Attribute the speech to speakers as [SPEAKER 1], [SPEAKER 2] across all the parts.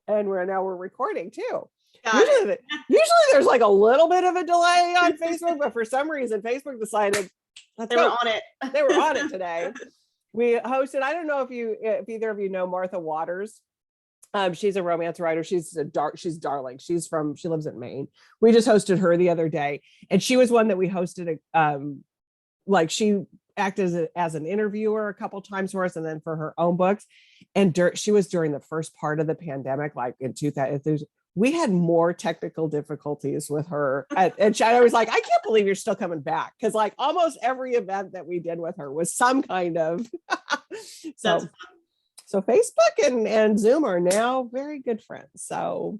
[SPEAKER 1] and we're recording too.
[SPEAKER 2] Got
[SPEAKER 1] Usually there's like a little bit of a delay on Facebook, but for some reason Facebook decided
[SPEAKER 2] they were on it.
[SPEAKER 1] They were on it today. We hosted, I don't know if either of you know Martha Waters. She's a romance writer. She's darling. She lives in Maine. We just hosted her the other day, and she was one that we hosted. Like she acted as an interviewer a couple times for us, and then for her own books. And she was during the first part of the pandemic, like in 2000. We had more technical difficulties with her, and I was like, I can't believe you're still coming back, because like almost every event that we did with her was some kind of So Facebook and Zoom are now very good friends. So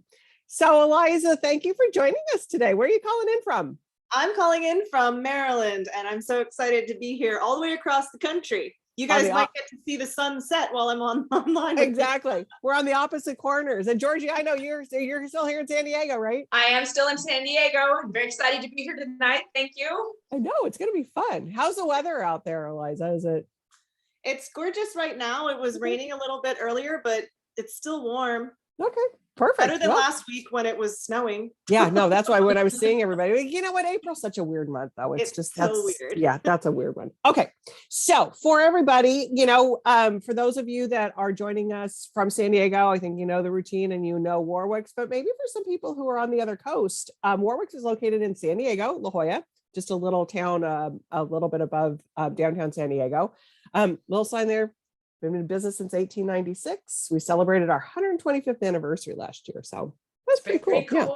[SPEAKER 1] Eliza, thank you for joining us today. Where are you calling in from?
[SPEAKER 2] I'm calling in from Maryland, and I'm so excited to be here all the way across the country. You guys might get to see the sunset while I'm online.
[SPEAKER 1] Exactly. We're on the opposite corners. And Georgie, I know you're still here in San Diego, right?
[SPEAKER 3] I am still in San Diego. I'm very excited to be here tonight. Thank you.
[SPEAKER 1] I know, it's going to be fun. How's the weather out there, Eliza? Is it?
[SPEAKER 2] It's gorgeous right now. It was raining a little bit earlier, but it's still warm.
[SPEAKER 1] Okay, perfect.
[SPEAKER 2] Better than last week when it was snowing.
[SPEAKER 1] Yeah, no, that's why when I was seeing everybody, you know what, April's such a weird month though. It's just so weird. Yeah, that's a weird one. Okay, so for everybody, for those of you that are joining us from San Diego, I think you know the routine and you know Warwick's, but maybe for some people who are on the other coast, Warwick's is located in San Diego, La Jolla, just a little town, a little bit above downtown San Diego. Little sign there. Been in business since 1896. We celebrated our 125th anniversary last year. So that's pretty cool. Yeah,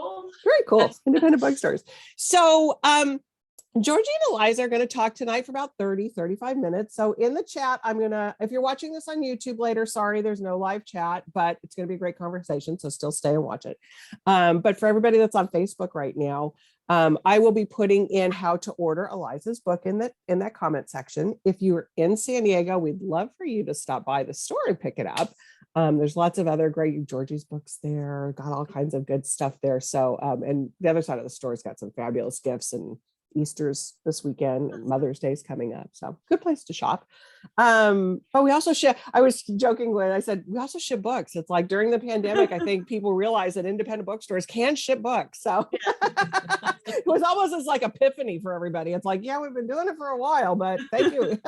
[SPEAKER 1] very cool. Independent bookstores. So Georgie and Eliza are going to talk tonight for about 35 minutes. So in the chat, if you're watching this on YouTube later, sorry, there's no live chat, but it's going to be a great conversation. So still stay and watch it. But for everybody that's on Facebook right now, I will be putting in how to order Eliza's book in that comment section. If you're in San Diego, we'd love for you to stop by the store and pick it up. There's lots of other great Georgie's books there, got all kinds of good stuff there. So, and the other side of the store's got some fabulous gifts, and Easter's this weekend and Mother's Day's coming up. So good place to shop. But we also ship, I was joking when I said, we also ship books. It's like during the pandemic, I think people realized that independent bookstores can ship books. So it was almost as like epiphany for everybody. It's like, yeah, we've been doing it for a while, but thank you.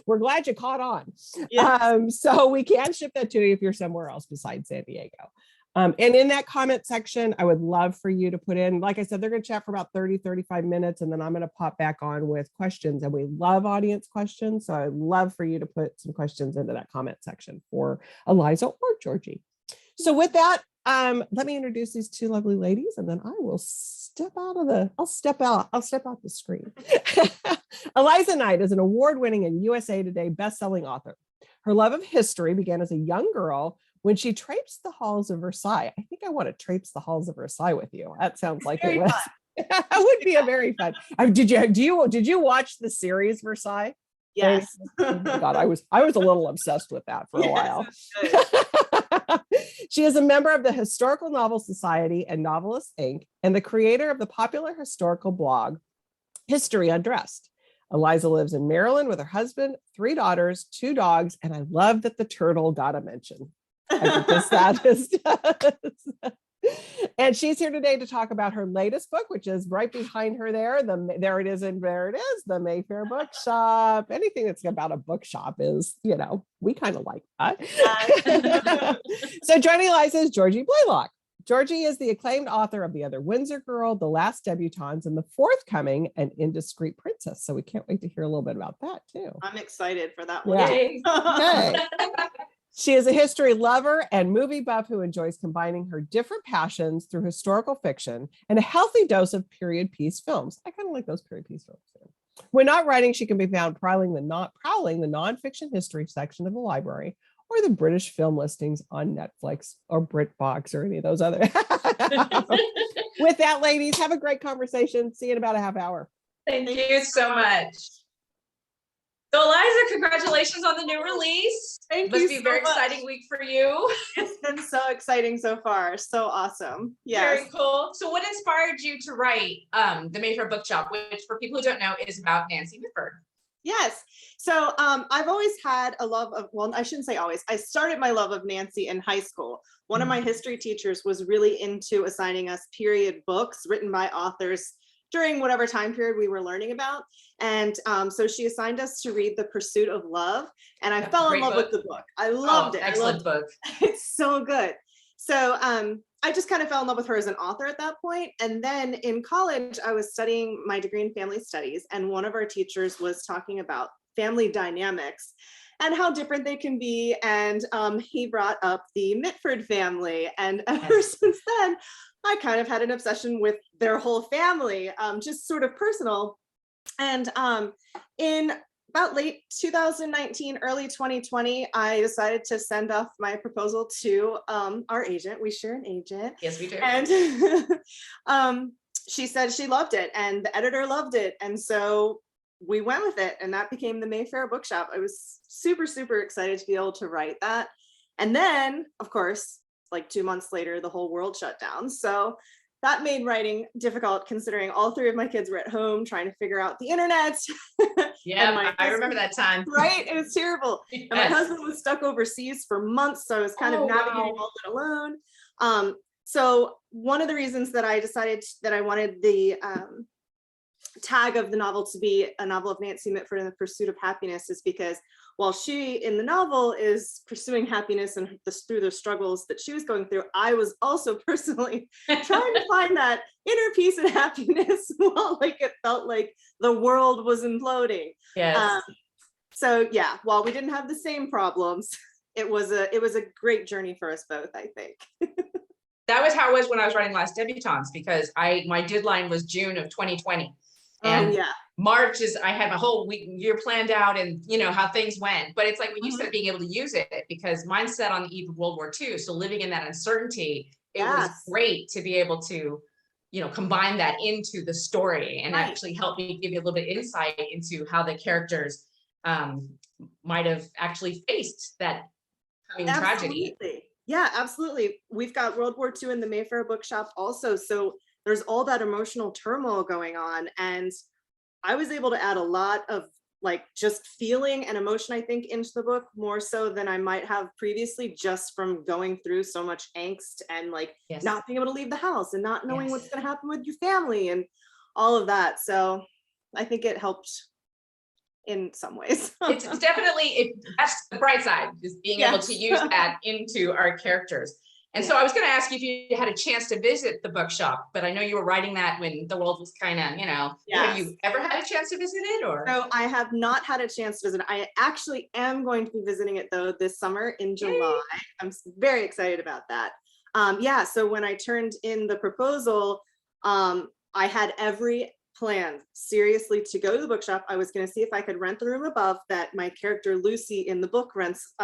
[SPEAKER 1] We're glad you caught on. Yes. So we can ship that to you if you're somewhere else besides San Diego. And in that comment section, I would love for you to put in, like I said, they're going to chat for about 35 minutes, and then I'm going to pop back on with questions, and we love audience questions. So I'd love for you to put some questions into that comment section for Eliza or Georgie. So with that, let me introduce these two lovely ladies, and then I will step out the screen. Eliza Knight is an award-winning and USA Today best-selling author. Her love of history began as a young girl when she traipsed the halls of Versailles. I think I want to traipse the halls of Versailles with you. That sounds like it was. That would be a very fun. Did you watch the series Versailles?
[SPEAKER 2] Yes.
[SPEAKER 1] Oh my God, I was a little obsessed with that for a while. She is a member of the Historical Novel Society and Novelists Inc. and the creator of the popular historical blog History Undressed. Eliza lives in Maryland with her husband, 3 daughters, 2 dogs, and I love that the turtle got a mention. And she's here today to talk about her latest book, which is right behind her there. There it is, the Mayfair Bookshop. Anything that's about a bookshop is, we kind of like that. So joining Eliza is Georgie Blalock. Georgie is the acclaimed author of The Other Windsor Girl, The Last Debutantes, and the forthcoming An Indiscreet Princess. So we can't wait to hear a little bit about that too.
[SPEAKER 2] I'm excited for that one.
[SPEAKER 1] Yeah. Okay. She is a history lover and movie buff who enjoys combining her different passions through historical fiction and a healthy dose of period piece films. I kind of like those period piece films too. When not writing, she can be found prowling the nonfiction history section of the library or the British film listings on Netflix or BritBox or any of those other. With that, ladies, have a great conversation. See you in about a half hour.
[SPEAKER 3] Thank you so much. So Eliza, congratulations on the new release.
[SPEAKER 2] Thank you.
[SPEAKER 3] Must be a very exciting week for you.
[SPEAKER 2] It's been so exciting so far. So awesome. Yes.
[SPEAKER 3] Very cool. So what inspired you to write the Mayfair Bookshop, which for people who don't know is about Nancy Midford?
[SPEAKER 2] Yes. So I've always had a love of, well, I shouldn't say always. I started my love of Nancy in high school. One of my history teachers was really into assigning us period books written by authors during whatever time period we were learning about. And so she assigned us to read The Pursuit of Love. And I fell in love with the book. I loved it.
[SPEAKER 3] Excellent book.
[SPEAKER 2] It's so good. So I just kind of fell in love with her as an author at that point. And then in college, I was studying my degree in family studies, and one of our teachers was talking about family dynamics and how different they can be. And he brought up the Mitford family. And ever since then, I kind of had an obsession with their whole family, just sort of personal. And in about late 2019, early 2020, I decided to send off my proposal to our agent. We share an agent.
[SPEAKER 3] Yes, we do.
[SPEAKER 2] And she said she loved it, and the editor loved it. And so we went with it, and that became the Mayfair Bookshop. I was super, super excited to be able to write that. And then, of course, like 2 months later, the whole world shut down. So that made writing difficult, considering all three of my kids were at home trying to figure out the internet.
[SPEAKER 3] Yeah, I remember that time.
[SPEAKER 2] Right? It was terrible.
[SPEAKER 3] Yes.
[SPEAKER 2] And my husband was stuck overseas for months, so I was kind of navigating all of it alone. So one of the reasons that I decided that I wanted the tag of the novel to be a novel of Nancy Mitford in the Pursuit of Happiness is because while she in the novel is pursuing happiness and through the struggles that she was going through, I was also personally trying to find that inner peace and happiness while like it felt like the world was imploding.
[SPEAKER 3] Yes.
[SPEAKER 2] So yeah, while we didn't have the same problems, it was a great journey for us both, I think.
[SPEAKER 3] That was how it was when I was writing Last Debutantes, because my deadline was June of 2020. And
[SPEAKER 2] yeah.
[SPEAKER 3] March is, I had my whole year planned out, and you know how things went. But it's like when you said being able to use it, because mine's set on the eve of World War II. So living in that uncertainty, it was great to be able to, you know, combine that into the story and actually help me give you a little bit of insight into how the characters might have actually faced that coming tragedy.
[SPEAKER 2] Yeah, absolutely. We've got World War II in the Mayfair Bookshop also. So there's all that emotional turmoil going on. And I was able to add a lot of like just feeling and emotion, I think, into the book, more so than I might have previously, just from going through so much angst and like not being able to leave the house and not knowing what's going to happen with your family and all of that. So I think it helped in some ways.
[SPEAKER 3] It's definitely, that's the bright side, is being able to use that into our characters. And so I was going to ask you if you had a chance to visit the bookshop, but I know you were writing that when the world was kind of, you know, have you ever had a chance to visit it? Or
[SPEAKER 2] no, I have not had a chance to visit. I actually am going to be visiting it though this summer in July. I'm very excited about that. Yeah, so when I turned in the proposal, I had every plan seriously to go to the bookshop. I was going to see if I could rent the room above that my character Lucy in the book rents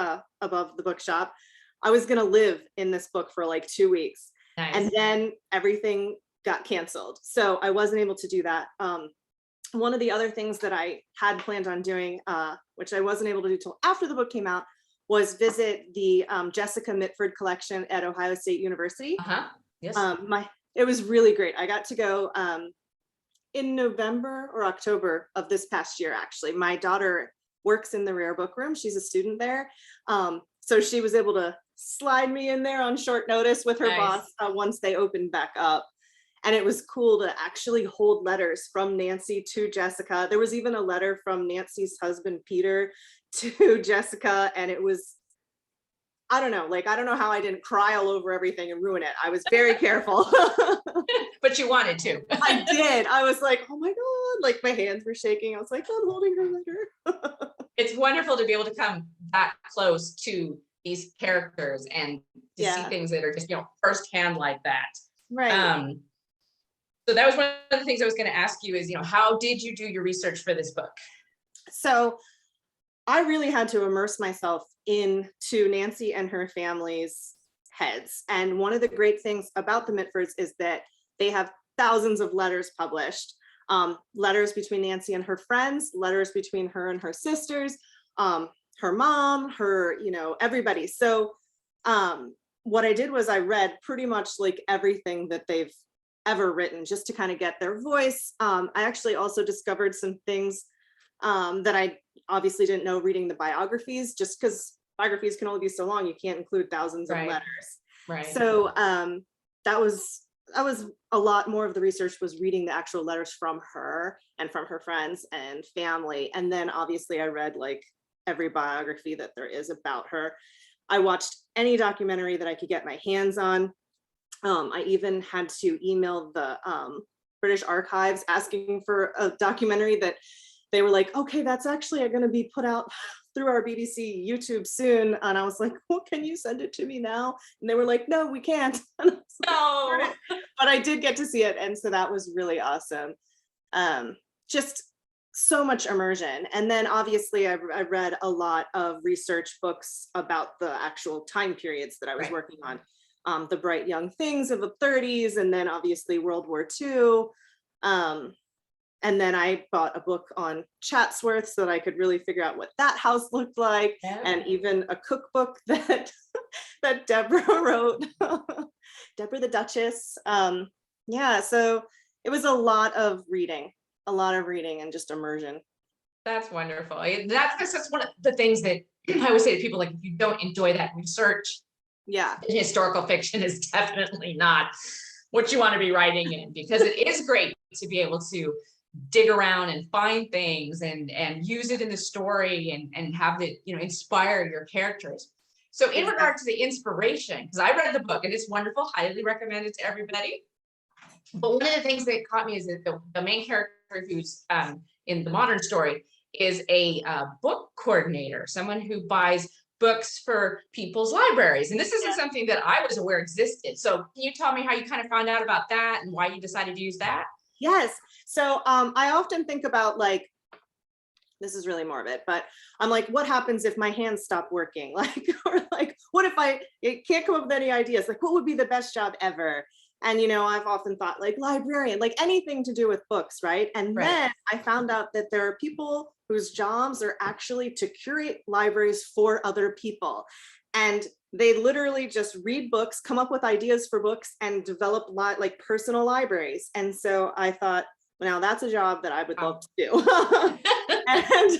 [SPEAKER 2] above the bookshop. I was going to live in this book for like 2 weeks.
[SPEAKER 3] Nice.
[SPEAKER 2] And then everything got canceled. So I wasn't able to do that. One of the other things that I had planned on doing, which I wasn't able to do till after the book came out, was visit the Jessica Mitford collection at Ohio State University.
[SPEAKER 3] Yes.
[SPEAKER 2] It was really great. I got to go in November or October of this past year, actually. My daughter works in the rare book room. She's a student there. So she was able to slide me in there on short notice with her boss once they opened back up. And it was cool to actually hold letters from Nancy to Jessica. There was even a letter from Nancy's husband, Peter, to Jessica. And it was, I don't know how I didn't cry all over everything and ruin it. I was very careful.
[SPEAKER 3] But you wanted to.
[SPEAKER 2] I did. I was like, oh my God, like my hands were shaking. I was like, I'm holding her letter.
[SPEAKER 3] It's wonderful to be able to come that close to these characters and to see things that are just, you know, firsthand like that.
[SPEAKER 2] Right.
[SPEAKER 3] So that was one of the things I was going to ask you is, you know, how did you do your research for this book?
[SPEAKER 2] So I really had to immerse myself into Nancy and her family's heads. And one of the great things about the Mitfords is that they have thousands of letters published, letters between Nancy and her friends, letters between her and her sisters, her mom, her, you know, everybody. So what I did was I read pretty much like everything that they've ever written just to kind of get their voice. I actually also discovered some things that I obviously didn't know reading the biographies, just because biographies can only be so long. You can't include thousands of letters.
[SPEAKER 3] Right.
[SPEAKER 2] So that was a lot more of the research was reading the actual letters from her and from her friends and family. And then obviously I read like every biography that there is about her. I watched any documentary that I could get my hands on. I even had to email the British Archives asking for a documentary that they were like, okay, that's actually going to be put out through our BBC YouTube soon. And I was like, well, can you send it to me now? And they were like, no, we can't.
[SPEAKER 3] No.
[SPEAKER 2] But I did get to see it. And so that was really awesome. Just so much immersion. And then obviously I read a lot of research books about the actual time periods that I was working on. The Bright Young Things of the 30s, and then obviously World War II. And then I bought a book on Chatsworth so that I could really figure out what that house looked like, and even a cookbook that that Deborah wrote, Deborah the Duchess. Yeah, so it was a lot of reading and just immersion.
[SPEAKER 3] That's wonderful. That's one of the things that I always say to people, like, if you don't enjoy that research, historical fiction is definitely not what you want to be writing in, because it is great to be able to dig around and find things and use it in the story and have it, inspire your characters. So in regard to the inspiration, because I read the book and it's wonderful, highly recommended to everybody. But one of the things that caught me is that the main character, who's in the modern story, is a book coordinator, someone who buys books for people's libraries. And this isn't something that I was aware existed. So can you tell me how you kind of found out about that and why you decided to use that?
[SPEAKER 2] Yes. So I often think about, like, this is really morbid, but I'm like, what happens if my hands stop working? Like, or like, what if I can't come up with any ideas? Like, what would be the best job ever? And, I've often thought like librarian, like anything to do with books, right? And then I found out that there are people whose jobs are actually to curate libraries for other people. And they literally just read books, come up with ideas for books, and develop like personal libraries. And so I thought, well, now that's a job that I would love to do. And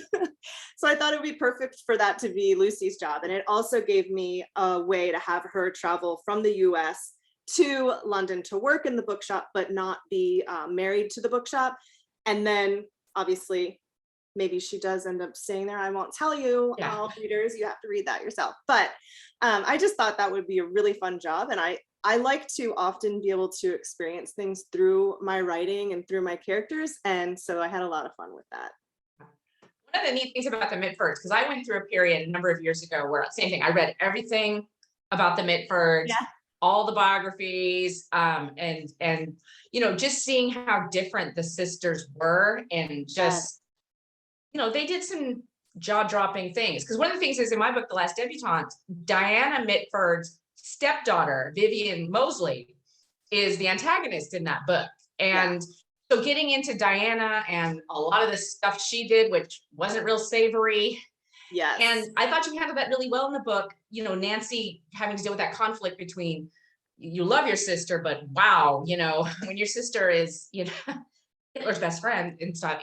[SPEAKER 2] so I thought it would be perfect for that to be Lucy's job. And it also gave me a way to have her travel from the US to London to work in the bookshop, but not be married to the bookshop. And then obviously, maybe she does end up staying there. I won't tell you, all readers, you have to read that yourself. But I just thought that would be a really fun job. And I like to often be able to experience things through my writing and through my characters. And so I had a lot of fun with that.
[SPEAKER 3] One of the neat things about the Midfords, because I went through a period a number of years ago where, same thing, I read everything about the Midfords, all the biographies, and just seeing how different the sisters were, and just, they did some jaw-dropping things. Because one of the things is, in my book, The Last Debutante, Diana Mitford's stepdaughter, Vivian Mosley, is the antagonist in that book. And so getting into Diana and a lot of the stuff she did, which wasn't real savory.
[SPEAKER 2] Yes.
[SPEAKER 3] And I thought you handled that really well in the book. Nancy having to deal with that conflict between, you love your sister, but wow, when your sister is, Hitler's best friend and stuff,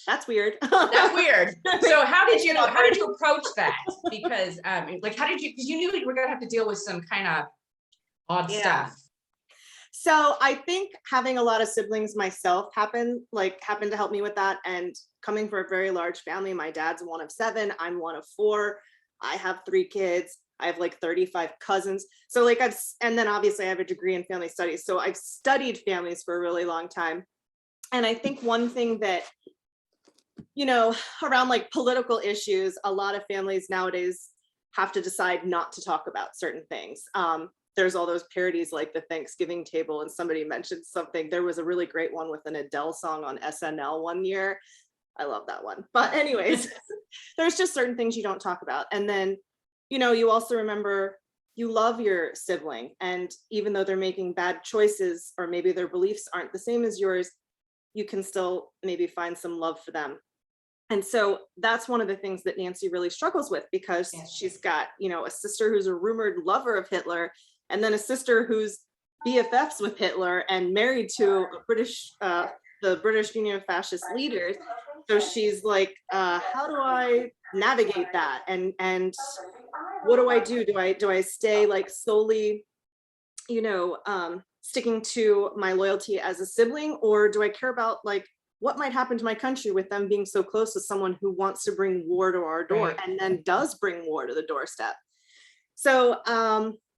[SPEAKER 2] that's weird.
[SPEAKER 3] That's weird. So how did you approach that? Because because you knew you were going to have to deal with some kind of odd stuff.
[SPEAKER 2] So I think having a lot of siblings myself happened to help me with that. And coming from a very large family, my dad's one of 7, I'm one of 4. I have 3 kids. I have like 35 cousins. So and then obviously I have a degree in family studies. So I've studied families for a really long time. And I think one thing that, around like political issues, a lot of families nowadays have to decide not to talk about certain things. There's all those parodies like the Thanksgiving table, and somebody mentioned something. There was a really great one with an Adele song on SNL one year. I love that one. But anyways, there's just certain things you don't talk about. And then, you also remember you love your sibling. And even though they're making bad choices, or maybe their beliefs aren't the same as yours, you can still maybe find some love for them. And so that's one of the things that Nancy really struggles with, because she's got, a sister who's a rumored lover of Hitler, and then a sister who's BFFs with Hitler and married to a the British Union of Fascist leaders. So she's like, how do I navigate that? And what do I do? Do I stay like solely, sticking to my loyalty as a sibling, or do I care about like what might happen to my country with them being so close to someone who wants to bring war to our door,
[SPEAKER 3] Right.
[SPEAKER 2] and then does bring war to the doorstep? So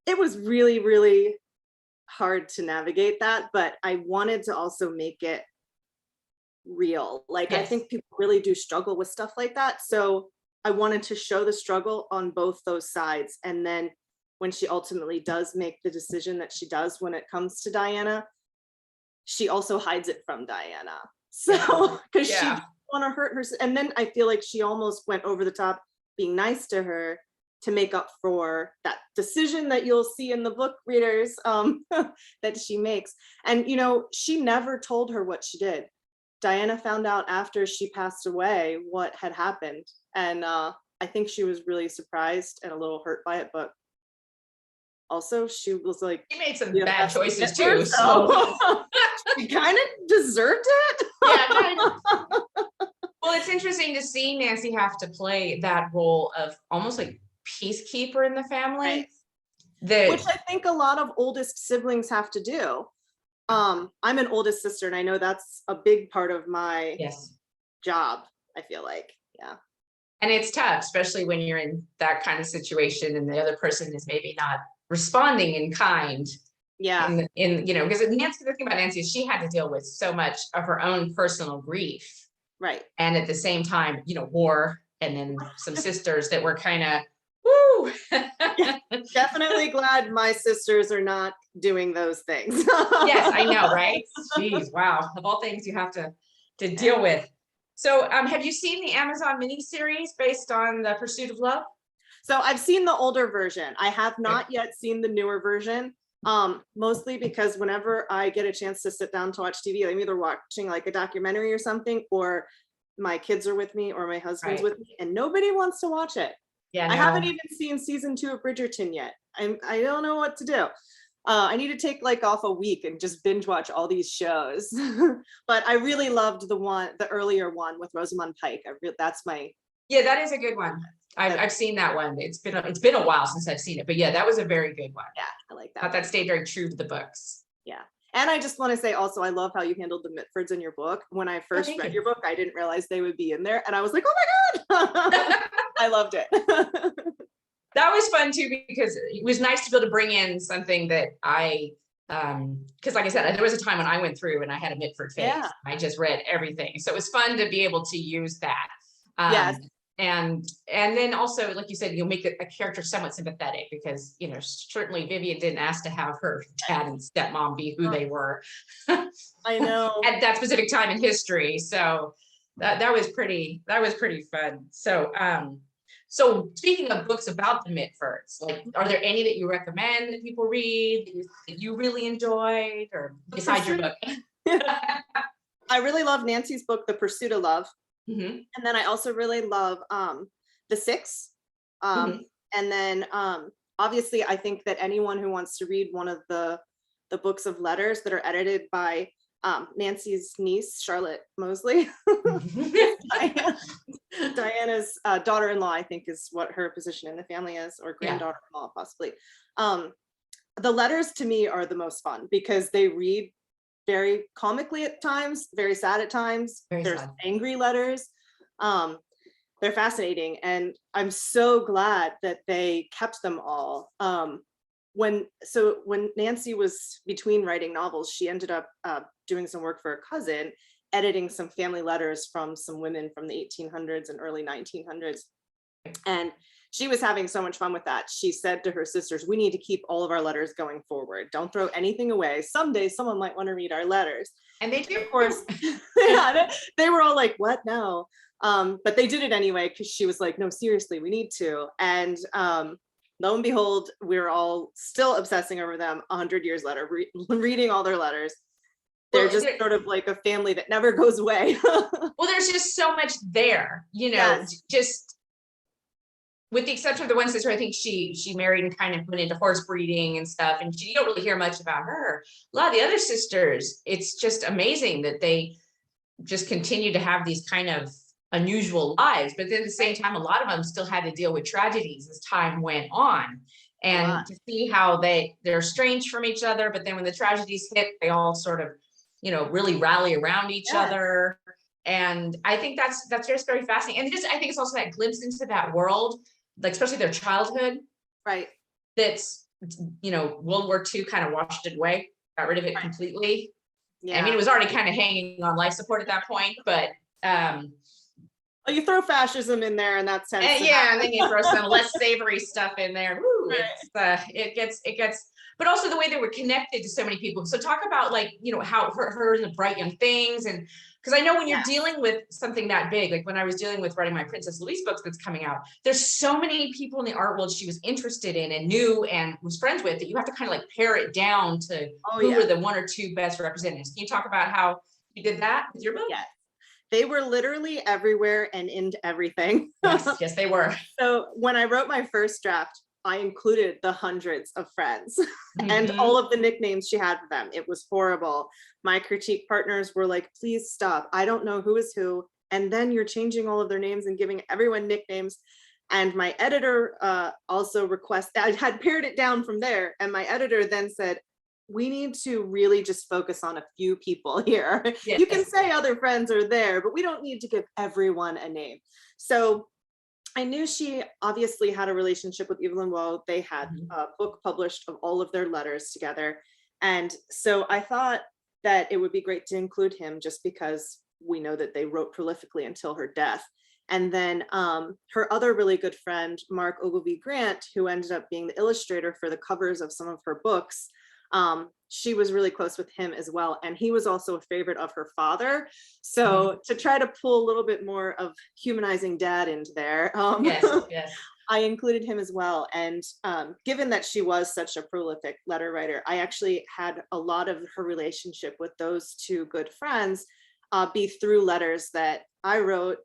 [SPEAKER 2] it was really, really hard to navigate that, but I wanted to also make it real. Like, I
[SPEAKER 3] Yes.
[SPEAKER 2] think people really do struggle with stuff like that. So I wanted to show the struggle on both those sides. And then when she ultimately does make the decision that she does when it comes to Diana, she also hides it from Diana. So, because she didn't want to hurt her. And then I feel like she almost went over the top being nice to her to make up for that decision that you'll see in the book, readers, that she makes. And, she never told her what she did. Diana found out after she passed away what had happened. And I think she was really surprised and a little hurt by it, but also she was like,
[SPEAKER 3] She made some bad choices too.
[SPEAKER 2] Her, so she kind of deserved it.
[SPEAKER 3] Well, it's interesting to see Nancy have to play that role of almost like peacekeeper in the family.
[SPEAKER 2] Right. Which I think a lot of oldest siblings have to do. I'm an oldest sister, and I know that's a big part of my job, I feel like. Yeah. And
[SPEAKER 3] it's tough, especially when you're in that kind of situation and the other person is maybe not responding in kind.
[SPEAKER 2] Yeah.
[SPEAKER 3] Because Nancy, the thing about Nancy is she had to deal with so much of her own personal grief.
[SPEAKER 2] Right.
[SPEAKER 3] And at the same time, war, and then some sisters that were kind of, woo.
[SPEAKER 2] Definitely glad my sisters are not doing those things.
[SPEAKER 3] Yes, I know, right? Jeez, wow. Of all things you have to deal with. So have you seen the Amazon miniseries based on The Pursuit of Love?
[SPEAKER 2] So I've seen the older version. I have not yet seen the newer version. Mostly because whenever I get a chance to sit down to watch TV, I'm either watching like a documentary or something, or my kids are with me or my husband's with me, and nobody wants to watch it. Yeah, no. I haven't even seen season 2 of Bridgerton yet. I don't know what to do. I need to take like off a week and just binge watch all these shows. But I really loved the earlier one with Rosamund Pike. That's my. Yeah,
[SPEAKER 3] that is a good one. I've seen that one. It's been a while since I've seen it, but yeah, that was a very good one.
[SPEAKER 2] Yeah, I like that.
[SPEAKER 3] Thought that stayed very true to the books.
[SPEAKER 2] Yeah. And I just want to say also, I love how you handled the Mitfords in your book. When I first read your book, I didn't realize they would be in there. And I was like, oh my God, I loved it.
[SPEAKER 3] That was fun too, because it was nice to be able to bring in something that because like I said, there was a time when I went through and I had a Mitford phase. Yeah. I just read everything. So it was fun to be able to use that.
[SPEAKER 2] Yes.
[SPEAKER 3] And then also, like you said, you'll make a character somewhat sympathetic because, certainly Vivian didn't ask to have her dad and stepmom be who they were.
[SPEAKER 2] I know.
[SPEAKER 3] At that specific time in history. So that was pretty fun. So, so speaking of books about the Mitfords, like, are there any that you recommend that people read that you really enjoyed, or besides your book?
[SPEAKER 2] I really love Nancy's book, The Pursuit of Love.
[SPEAKER 3] Mm-hmm.
[SPEAKER 2] And then I also really love The Six. And then obviously I think that anyone who wants to read one of the books of letters that are edited by Nancy's niece, Charlotte Mosley, Diana's daughter-in-law, I think is what her position in the family is, or granddaughter-in-law possibly. The letters to me are the most fun because they read very comically at times, very sad at times. There's angry letters. They're fascinating. And I'm so glad that they kept them all. When Nancy was between writing novels, she ended up doing some work for a cousin, editing some family letters from some women from the 1800s and early 1900s. And she was having so much fun with that. She said to her sisters, we need to keep all of our letters going forward. Don't throw anything away. Someday someone might want to read our letters.
[SPEAKER 3] And they do.
[SPEAKER 2] Of course. Yeah, they were all like, what? No. But they did it anyway, because she was like, no, seriously, we need to. And lo and behold, we're all still obsessing over them 100 years later, reading all their letters. They're just sort of like a family that never goes away.
[SPEAKER 3] Well, there's just so much there, just with the exception of the one sister, I think she married and kind of went into horse breeding and stuff, and you don't really hear much about her. A lot of the other sisters, it's just amazing that they just continued to have these kind of unusual lives, but then at the same time, a lot of them still had to deal with tragedies as time went on. And to see how they're estranged from each other, but then when the tragedies hit, they all sort of, you know, really rally around each other. And I think that's just very fascinating. And just, I think it's also that glimpse into that world, like especially their childhood.
[SPEAKER 2] Right.
[SPEAKER 3] That's, you know, World War II kind of washed it away, got rid of it completely.
[SPEAKER 2] Yeah.
[SPEAKER 3] I mean, it was already kind of hanging on life support at that point, but
[SPEAKER 2] well, you throw fascism in there in that sense.
[SPEAKER 3] And then you throw some less savory stuff in there. Woo, it gets, but also the way they were connected to so many people. So talk about, like, you know, how her and the Bright Young Things, and because I know when you're dealing with something that big, like when I was dealing with writing my Princess Louise books that's coming out, there's so many people in the art world she was interested in and knew and was friends with, that you have to kind of like pare it down to who were the one or two best representatives. Can you talk about how you did that with your book?
[SPEAKER 2] Yes. They were literally everywhere and into everything.
[SPEAKER 3] Yes, they were.
[SPEAKER 2] So when I wrote my first draft, I included the hundreds of friends and all of the nicknames she had for them. It was horrible. My critique partners were like, please stop. I don't know who is who. And then you're changing all of their names and giving everyone nicknames. And my editor also requested, I had pared it down from there. And my editor then said, we need to really just focus on a few people here. Yes. You can say other friends are there, but we don't need to give everyone a name. So I knew she obviously had a relationship with Evelyn Waugh. They had a book published of all of their letters together. And so I thought that it would be great to include him, just because we know that they wrote prolifically until her death. And then her other really good friend, Mark Ogilvy Grant, who ended up being the illustrator for the covers of some of her books, she was really close with him as well. And he was also a favorite of her father. So to try to pull a little bit more of humanizing dad into there, I included him as well. And given that she was such a prolific letter writer, I actually had a lot of her relationship with those two good friends be through letters that I wrote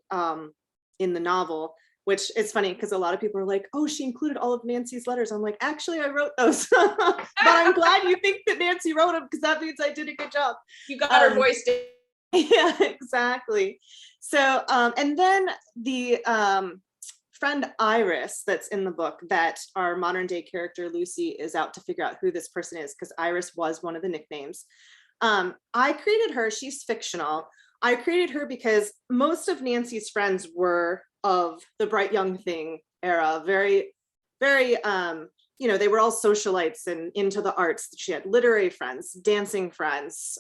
[SPEAKER 2] in the novel, which is funny because a lot of people are like, oh, she included all of Nancy's letters. I'm like, actually, I wrote those. But I'm glad you think that Nancy wrote them, because that means I did a good job.
[SPEAKER 3] You got her voice down.
[SPEAKER 2] Yeah, exactly. So, and then the friend Iris that's in the book, that our modern day character Lucy is out to figure out who this person is, because Iris was one of the nicknames. I created her, she's fictional. I created her because most of Nancy's friends were of the Bright Young Thing era, very, very, you know, they were all socialites and into the arts. She had literary friends, dancing friends,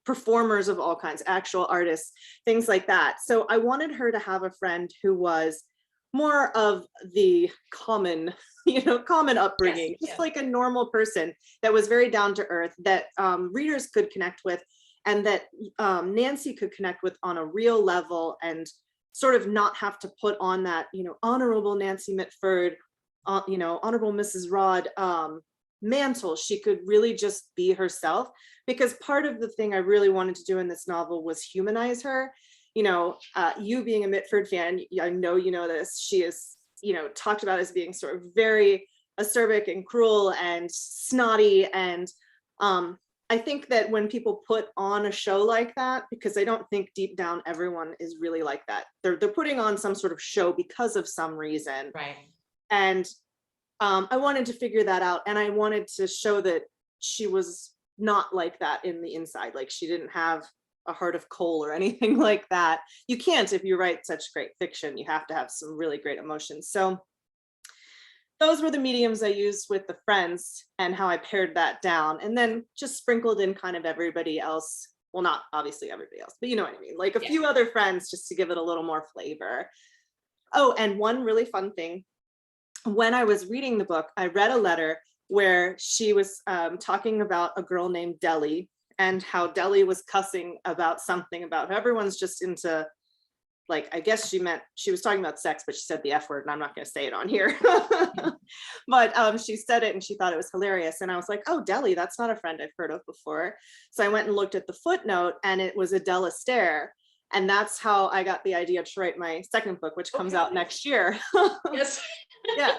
[SPEAKER 2] performers of all kinds, actual artists, things like that. So I wanted her to have a friend who was more of the common, you know, common upbringing, just like a normal person that was very down to earth, that readers could connect with, and that Nancy could connect with on a real level, and sort of not have to put on that, you know, honorable Nancy Mitford, you know, honorable Mrs. Rod mantle. She could really just be herself, because part of the thing I really wanted to do in this novel was humanize her. You know, you being a Mitford fan, I know you know this, she is, you know, talked about as being sort of very acerbic and cruel and snotty, and I think that when people put on a show like that, because I don't think deep down everyone is really like that. They're putting on some sort of show because of some reason.
[SPEAKER 3] Right.
[SPEAKER 2] And I wanted to figure that out, and I wanted to show that she was not like that in the inside. Like, she didn't have a heart of coal or anything like that. You can't if you write such great fiction. You have to have some really great emotions. So those were the mediums I used with the friends, and how I pared that down, and then just sprinkled in kind of everybody else. Well, not obviously everybody else, but you know what I mean? Like a few other friends, just to give it a little more flavor. Oh, and one really fun thing, when I was reading the book, I read a letter where she was talking about a girl named Deli, and how Deli was cussing about something about everyone's just into, like, I guess she was talking about sex, but she said the F word, and I'm not going to say it on here. But she said it and she thought it was hilarious. And I was like, oh, Deli, that's not a friend I've heard of before. So I went and looked at the footnote, and it was Adele Astaire. And that's how I got the idea to write my second book, which comes out next year.
[SPEAKER 3] Yes.
[SPEAKER 2] Yeah.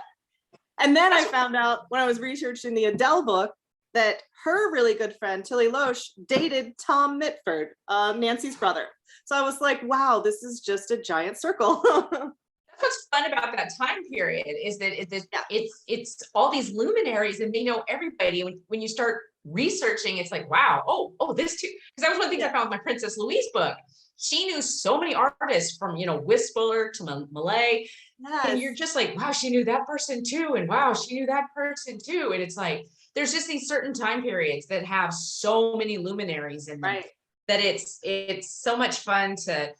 [SPEAKER 2] And then I found out when I was researching the Adele book that her really good friend, Tilly Loesch, dated Tom Mitford, Nancy's brother. So I was like, wow, this is just a giant circle.
[SPEAKER 3] What's fun about that time period is that it's all these luminaries and they know everybody. When you start researching, it's like, wow, oh, this too. Because that was one of the things I found with my Princess Louise book. She knew so many artists from, Whistler to Malay. Yes. And you're just like, wow, she knew that person too. And wow, she knew that person too. And it's like, there's just these certain time periods that have so many luminaries in them that it's so much fun to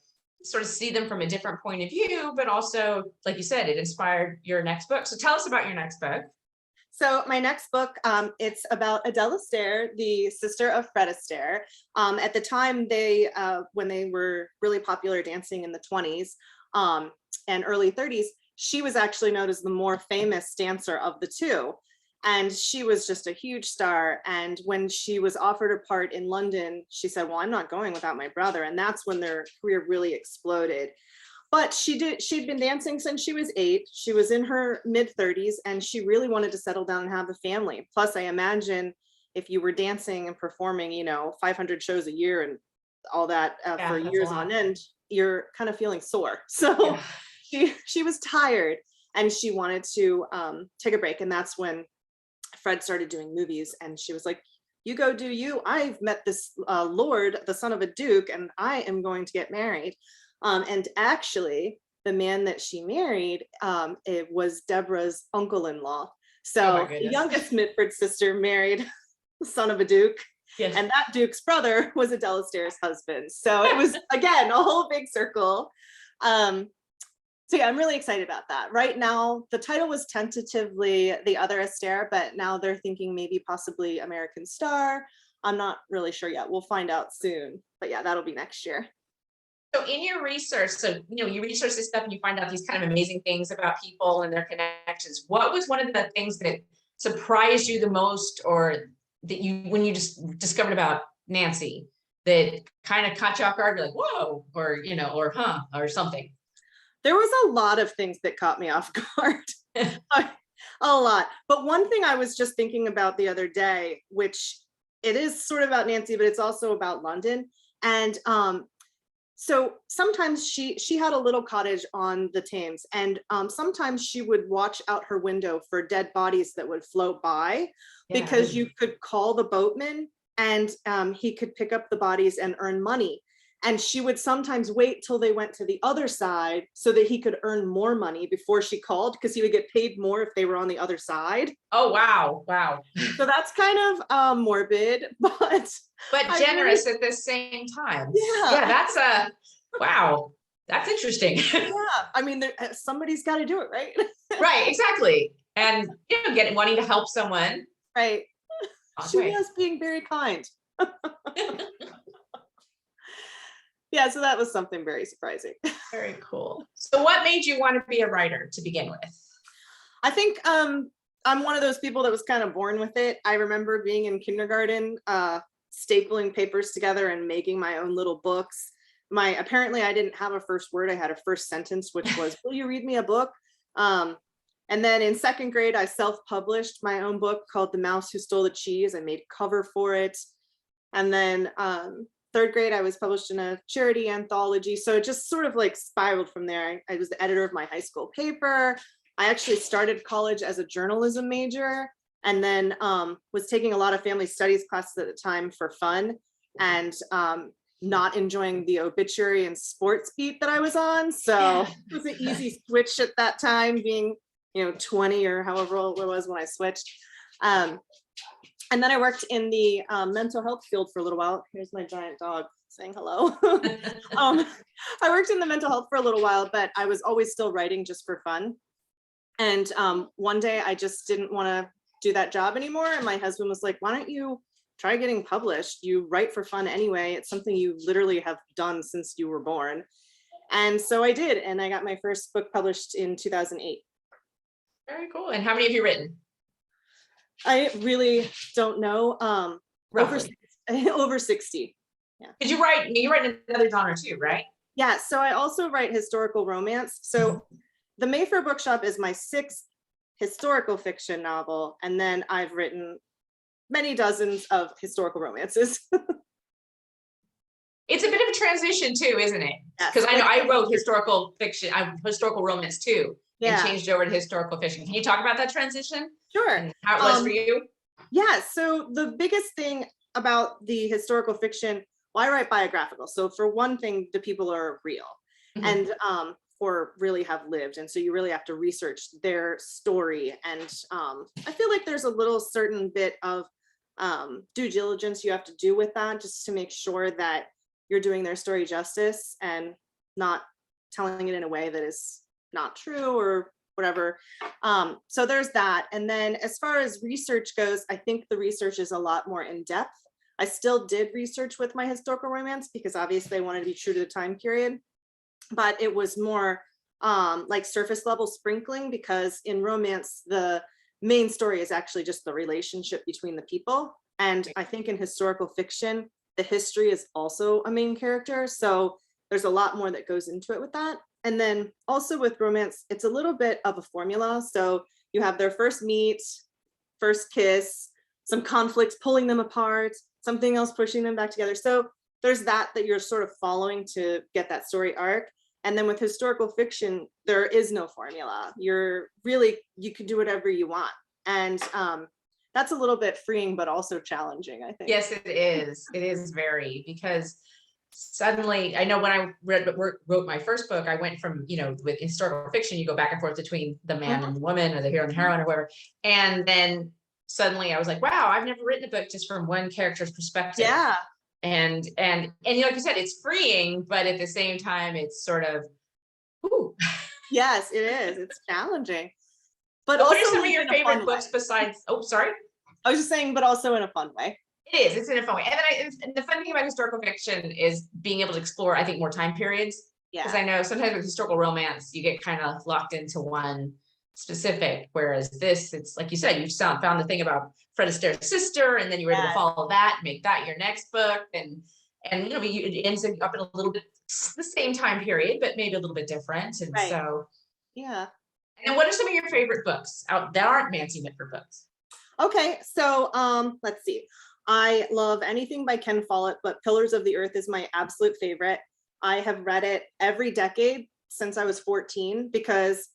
[SPEAKER 3] sort of see them from a different point of view, but also, like you said, it inspired your next book. So tell us about your next book.
[SPEAKER 2] So my next book, it's about Adele Astaire, the sister of Fred Astaire. At the time, when they were really popular dancing in the 20s and early 30s, she was actually known as the more famous dancer of the two. And she was just a huge star. And when she was offered a part in London, she said, well, I'm not going without my brother. And that's when their career really exploded. But she'd been dancing since she was 8. She was in her mid 30s and she really wanted to settle down and have a family. Plus, I imagine if you were dancing and performing, 500 shows a year and all that for years on end, you're kind of feeling sore. So she was tired and she wanted to take a break. And that's when Fred started doing movies and she was like, you go do you. I've met this lord, the son of a duke, and I am going to get married. And actually, the man that she married, it was Deborah's uncle-in-law. So the youngest Midford sister married the son of a duke. Yes. And that duke's brother was Adele Astaire's husband. So it was, again, a whole big circle. So yeah, I'm really excited about that. Right now, the title was tentatively The Other Astaire, but now they're thinking maybe possibly American Star. I'm not really sure yet. We'll find out soon. But yeah, that'll be next year.
[SPEAKER 3] So in your research, you research this stuff and you find out these kind of amazing things about people and their connections. What was one of the things that surprised you the most, or that when you just discovered about Nancy, that kind of caught you off guard? You're like, whoa, or, or huh, or something.
[SPEAKER 2] There was a lot of things that caught me off guard. A lot. But one thing I was just thinking about the other day, which it is sort of about Nancy, but it's also about London. And so sometimes she had a little cottage on the Thames, and sometimes she would watch out her window for dead bodies that would float by, because you could call the boatman and he could pick up the bodies and earn money. And she would sometimes wait till they went to the other side so that he could earn more money before she called, because he would get paid more if they were on the other side.
[SPEAKER 3] Oh, wow.
[SPEAKER 2] So that's kind of morbid, but
[SPEAKER 3] generous at the same time.
[SPEAKER 2] Yeah,
[SPEAKER 3] that's wow. That's interesting.
[SPEAKER 2] Yeah, I mean, somebody's got to do it, right?
[SPEAKER 3] Right, exactly. And wanting to help someone.
[SPEAKER 2] Right. She was being very kind. Yeah, so that was something very surprising.
[SPEAKER 3] Very cool. So what made you want to be a writer to begin with?
[SPEAKER 2] I think I'm one of those people that was kind of born with it. I remember being in kindergarten, stapling papers together and making my own little books. Apparently I didn't have a first word. I had a first sentence, which was, will you read me a book? And then in second grade, I self-published my own book called The Mouse Who Stole the Cheese. I made cover for it. And then third grade, I was published in a charity anthology. So it just sort of like spiraled from there. I was the editor of my high school paper. I actually started college as a journalism major, and then was taking a lot of family studies classes at the time for fun, and not enjoying the obituary and sports beat that I was on. So it was an easy switch at that time, being 20 or however old I was when I switched. And then I worked in the mental health field for a little while. Here's my giant dog saying hello. I worked in the mental health for a little while, but I was always still writing just for fun. And one day I just didn't want to do that job anymore. And my husband was like, why don't you try getting published? You write for fun anyway. It's something you literally have done since you were born. And so I did. And I got my first book published in 2008.
[SPEAKER 3] Very cool. And how many have you written?
[SPEAKER 2] I really don't know. Over 60. Yeah.
[SPEAKER 3] Did you write another genre too, right?
[SPEAKER 2] Yeah. So I also write historical romance. So the Mayfair Bookshop is my 6th historical fiction novel. And then I've written many dozens of historical romances.
[SPEAKER 3] It's a bit of a transition too, isn't it?
[SPEAKER 2] Yes.
[SPEAKER 3] Because I know I wrote historical fiction, historical romance too, and
[SPEAKER 2] Yeah.
[SPEAKER 3] changed over to historical fiction. Can you talk about that transition?
[SPEAKER 2] Sure.
[SPEAKER 3] And how it was for you?
[SPEAKER 2] Yeah, so the biggest thing about the historical fiction, well, I write biographical. So for one thing, the people are real and or really have lived. And so you really have to research their story. And I feel like there's a little certain bit of due diligence you have to do with that, just to make sure that you're doing their story justice and not telling it in a way that is not true or whatever. So there's that. And then as far as research goes, I think the research is a lot more in depth. I still did research with my historical romance because obviously I wanted to be true to the time period, but it was more like surface level sprinkling, because in romance, the main story is actually just the relationship between the people. And I think in historical fiction, the history is also a main character. So there's a lot more that goes into it with that. And then also with romance, it's a little bit of a formula. So you have their first meet, first kiss, some conflicts pulling them apart, something else pushing them back together. So there's that you're sort of following to get that story arc. And then with historical fiction, there is no formula. You can do whatever you want. And that's a little bit freeing, but also challenging, I think.
[SPEAKER 3] Yes, it is. It is very, because suddenly, I know when I wrote my first book, I went from, with historical fiction, you go back and forth between the man and the woman, or the hero and the heroine, or whatever. And then suddenly I was like, wow, I've never written a book just from one character's perspective.
[SPEAKER 2] Yeah.
[SPEAKER 3] And like you said, it's freeing, but at the same time, it's sort of, ooh.
[SPEAKER 2] Yes, it is. It's challenging. But
[SPEAKER 3] what
[SPEAKER 2] also,
[SPEAKER 3] are some of your favorite books besides, oh, sorry?
[SPEAKER 2] I was just saying, but also in a fun way.
[SPEAKER 3] It is. It's in a fun way. And then and the fun thing about historical fiction is being able to explore, I think, more time periods.
[SPEAKER 2] Yeah.
[SPEAKER 3] Because I know sometimes with historical romance, you get kind of locked into one specific, whereas this, it's like you said, you found the thing about Fred Astaire's sister, and then you were able to follow that, make that your next book, and it ends up in a little bit the same time period, but maybe a little bit different. And so,
[SPEAKER 2] yeah.
[SPEAKER 3] And what are some of your favorite books out that aren't Nancy Mitford books?
[SPEAKER 2] Okay, so let's see. I love anything by Ken Follett, but Pillars of the Earth is my absolute favorite. I have read it every decade since I was 14, because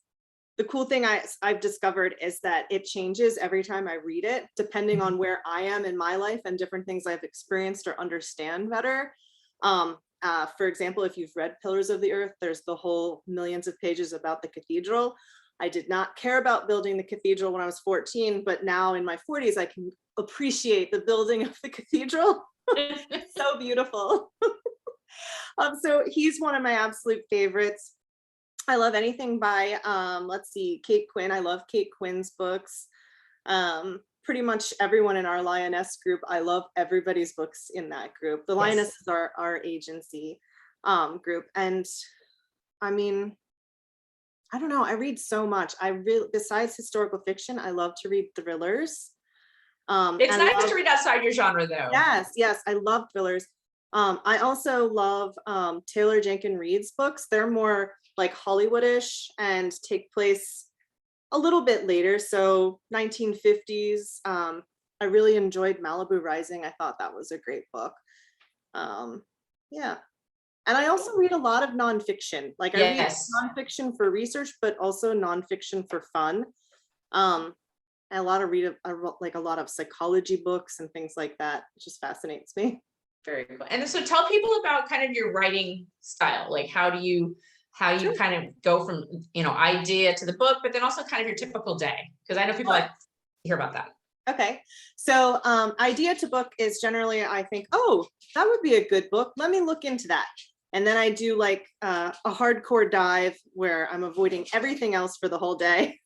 [SPEAKER 2] the cool thing I've discovered is that it changes every time I read it, depending on where I am in my life and different things I've experienced or understand better. For example, if you've read Pillars of the Earth, there's the whole millions of pages about the cathedral. I did not care about building the cathedral when I was 14, but now in my 40s, I can appreciate the building of the cathedral. It's so beautiful. So he's one of my absolute favorites. I love anything by, let's see, Kate Quinn. I love Kate Quinn's books. Pretty much everyone in our Lioness group. I love everybody's books in that group. The Lionesses are our agency group. And I mean, I don't know, I read so much. Besides historical fiction, I love to read thrillers.
[SPEAKER 3] It's nice to read outside your genre, though.
[SPEAKER 2] Yes, I love thrillers. I also love Taylor Jenkins Reid's books. They're more like Hollywoodish and take place a little bit later, so 1950s. I really enjoyed Malibu Rising. I thought that was a great book. Yeah. And I also read a lot of nonfiction. Like I read nonfiction for research, but also nonfiction for fun. I read a lot of psychology books and things like that. It just fascinates me.
[SPEAKER 3] Very cool. And so tell people about kind of your writing style. Like how you kind of go from, idea to the book, but then also kind of your typical day. Because I know people like to hear about that.
[SPEAKER 2] Okay. So idea to book is generally, I think, oh, that would be a good book. Let me look into that. And then I do like a hardcore dive where I'm avoiding everything else for the whole day.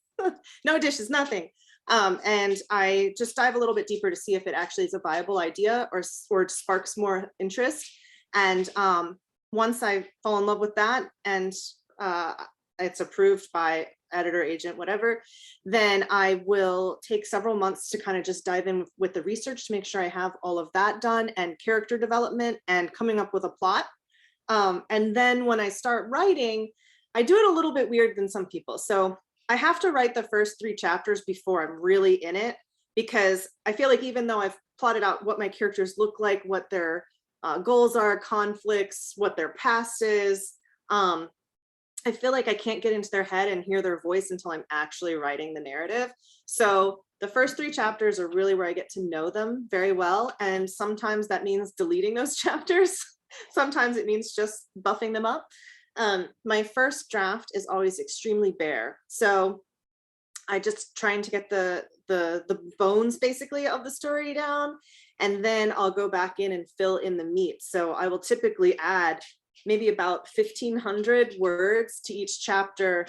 [SPEAKER 2] No dishes, nothing. And I just dive a little bit deeper to see if it actually is a viable idea or sparks more interest. And once I fall in love with that and it's approved by editor, agent, whatever, then I will take several months to kind of just dive in with the research to make sure I have all of that done and character development and coming up with a plot. And then when I start writing, I do it a little bit weird than some people. So I have to write the first 3 chapters before I'm really in it, because I feel like even though I've plotted out what my characters look like, what their goals are, conflicts, what their past is, I feel like I can't get into their head and hear their voice until I'm actually writing the narrative. So the first 3 chapters are really where I get to know them very well. And sometimes that means deleting those chapters. Sometimes it means just buffing them up. My first draft is always extremely bare. So I just trying to get the bones basically of the story down. And then I'll go back in and fill in the meat. So I will typically add maybe about 1,500 words to each chapter.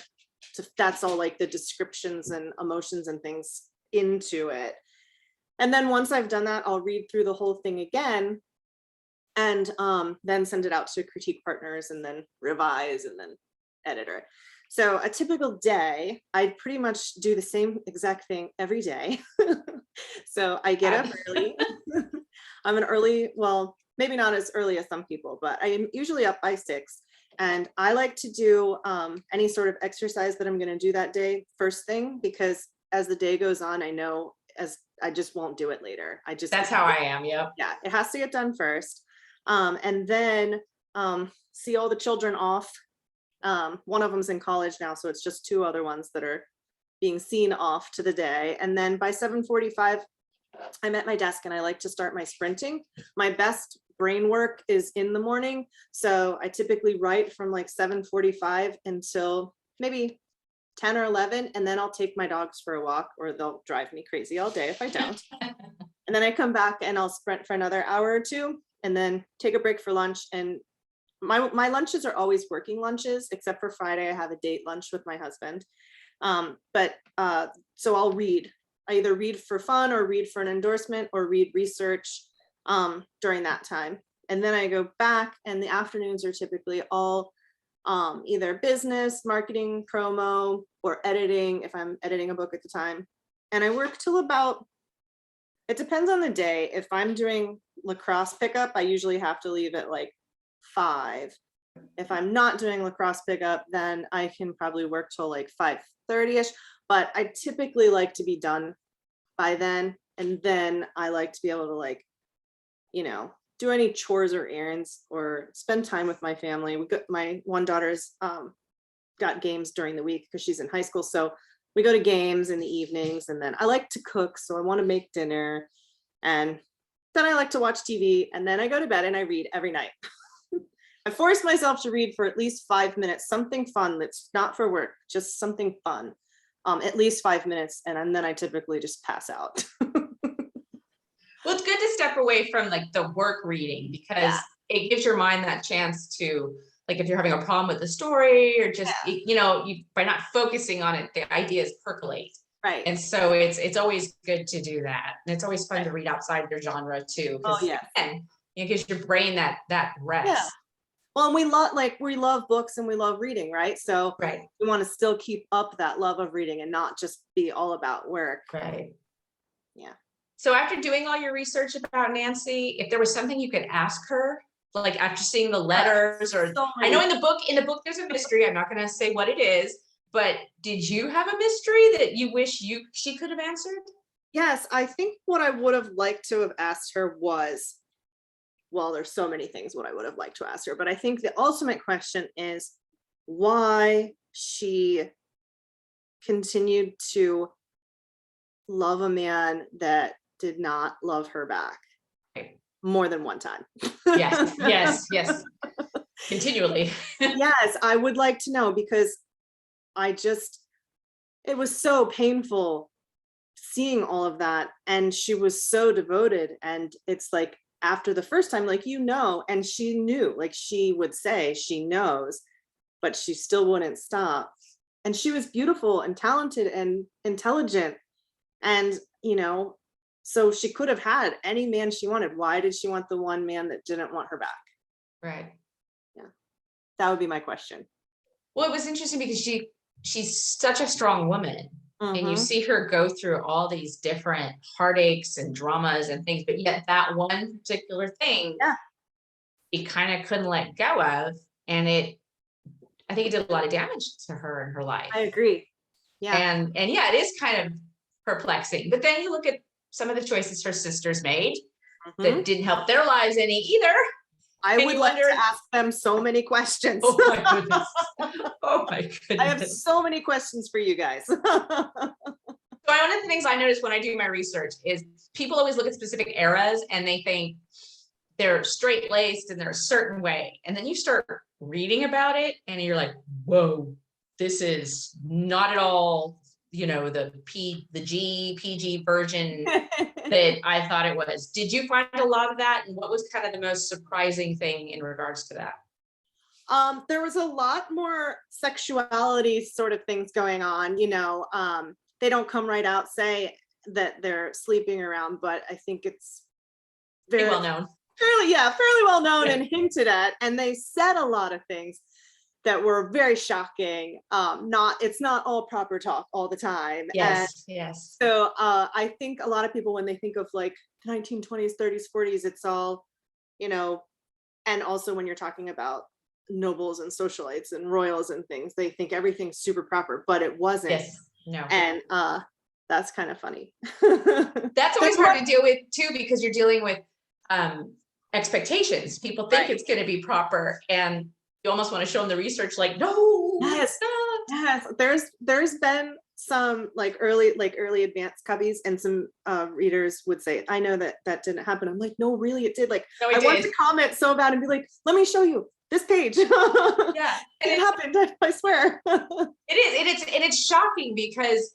[SPEAKER 2] That's all like the descriptions and emotions and things into it. And then once I've done that, I'll read through the whole thing again and then send it out to critique partners and then revise and then editor. So a typical day, I pretty much do the same exact thing every day. So I get up early. I'm an early, well, maybe not as early as some people, but I am usually up by 6. And I like to do any sort of exercise that I'm going to do that day first thing, because as the day goes on, I know as I just won't do it later.
[SPEAKER 3] That's how I am. Yep.
[SPEAKER 2] Yeah, it has to get done first. And then see all the children off. One of them's in college now, so it's just 2 other ones that are being seen off to the day. And then by 7:45, I'm at my desk and I like to start my sprinting. My best brain work is in the morning. So I typically write from like 7:45 until maybe 10 or 11. And then I'll take my dogs for a walk, or they'll drive me crazy all day if I don't. And then I come back and I'll sprint for another hour or 2 and then take a break for lunch. And my lunches are always working lunches, except for Friday. I have a date lunch with my husband. So I'll read. I either read for fun or read for an endorsement or read research during that time. And then I go back, and the afternoons are typically all either business, marketing, promo, or editing if I'm editing a book at the time. And I work till about, it depends on the day. If I'm doing lacrosse pickup, I usually have to leave at like 5. If I'm not doing lacrosse pickup, then I can probably work till like 5:30ish. But I typically like to be done by then. And then I like to be able to, like, you know, do any chores or errands or spend time with my family. My one daughter's got games during the week because she's in high school. So we go to games in the evenings, and then I like to cook. So I want to make dinner, and then I like to watch TV, and then I go to bed and I read every night. I force myself to read for at least 5 minutes, something fun that's not for work, just something fun, at least 5 minutes. And then I typically just pass out.
[SPEAKER 3] Well, it's good to step away from like the work reading, because it gives your mind that chance to, like, if you're having a problem with the story or just, you know, by not focusing on it, the ideas percolate.
[SPEAKER 2] Right.
[SPEAKER 3] And so it's always good to do that. And it's always fun to read outside your genre too.
[SPEAKER 2] Oh yeah.
[SPEAKER 3] Again, it gives your brain that rest.
[SPEAKER 2] Yeah. Well, and we love books and we love reading, right? So we want to still keep up that love of reading and not just be all about work.
[SPEAKER 3] Right.
[SPEAKER 2] Yeah.
[SPEAKER 3] So after doing all your research about Nancy, if there was something you could ask her, like after seeing the letters, or I know in the book there's a mystery. I'm not going to say what it is, but did you have a mystery that you wish she could have answered?
[SPEAKER 2] Yes, I think what I would have liked to have asked her was, well, there's so many things what I would have liked to ask her, but I think the ultimate question is why she continued to love a man that did not love her back more than one time.
[SPEAKER 3] Yes. Continually.
[SPEAKER 2] Yes, I would like to know, because it was so painful seeing all of that. And she was so devoted. And it's like, after the first time, like, you know, and she knew, like, she would say she knows, but she still wouldn't stop. And she was beautiful and talented and intelligent. And, you know, so she could have had any man she wanted. Why did she want the one man that didn't want her back?
[SPEAKER 3] Right.
[SPEAKER 2] Yeah. That would be my question.
[SPEAKER 3] Well, it was interesting because she's such a strong woman. And you see her go through all these different heartaches and dramas and things, but yet that one particular thing, she kind of couldn't let go of. And I think it did a lot of damage to her in her life.
[SPEAKER 2] I agree. Yeah.
[SPEAKER 3] And yeah, it is kind of perplexing. But then you look at some of the choices her sisters made that didn't help their lives any either.
[SPEAKER 2] I would like to ask them so many questions.
[SPEAKER 3] Oh my goodness. Oh my goodness.
[SPEAKER 2] I have so many questions for you guys.
[SPEAKER 3] So one of the things I notice when I do my research is people always look at specific eras and they think they're straight-laced and they're a certain way. And then you start reading about it and you're like, whoa, this is not at all, the PG version that I thought it was. Did you find a lot of that? And what was kind of the most surprising thing in regards to that?
[SPEAKER 2] There was a lot more sexuality sort of things going on, they don't come right out, say that they're sleeping around, but I think it's
[SPEAKER 3] very well known.
[SPEAKER 2] Fairly well known and hinted at. And they said a lot of things that were very shocking. It's not all proper talk all the time.
[SPEAKER 3] Yes, yes.
[SPEAKER 2] So I think a lot of people, when they think of like 1920s, 30s, 40s, it's all, and also when you're talking about nobles and socialites and royals and things, they think everything's super proper, but it wasn't.
[SPEAKER 3] Yes, no.
[SPEAKER 2] And that's kind of funny.
[SPEAKER 3] That's always hard to deal with too, because you're dealing with expectations. People think it's going to be proper, and you almost want to show them the research, like, no.
[SPEAKER 2] Yes. There's been some early advanced cubbies, and some readers would say, I know that didn't happen. I'm like, no, really, it did. I want to comment so bad and be like, let me show you this page.
[SPEAKER 3] Yeah,
[SPEAKER 2] it happened. I swear.
[SPEAKER 3] It's shocking because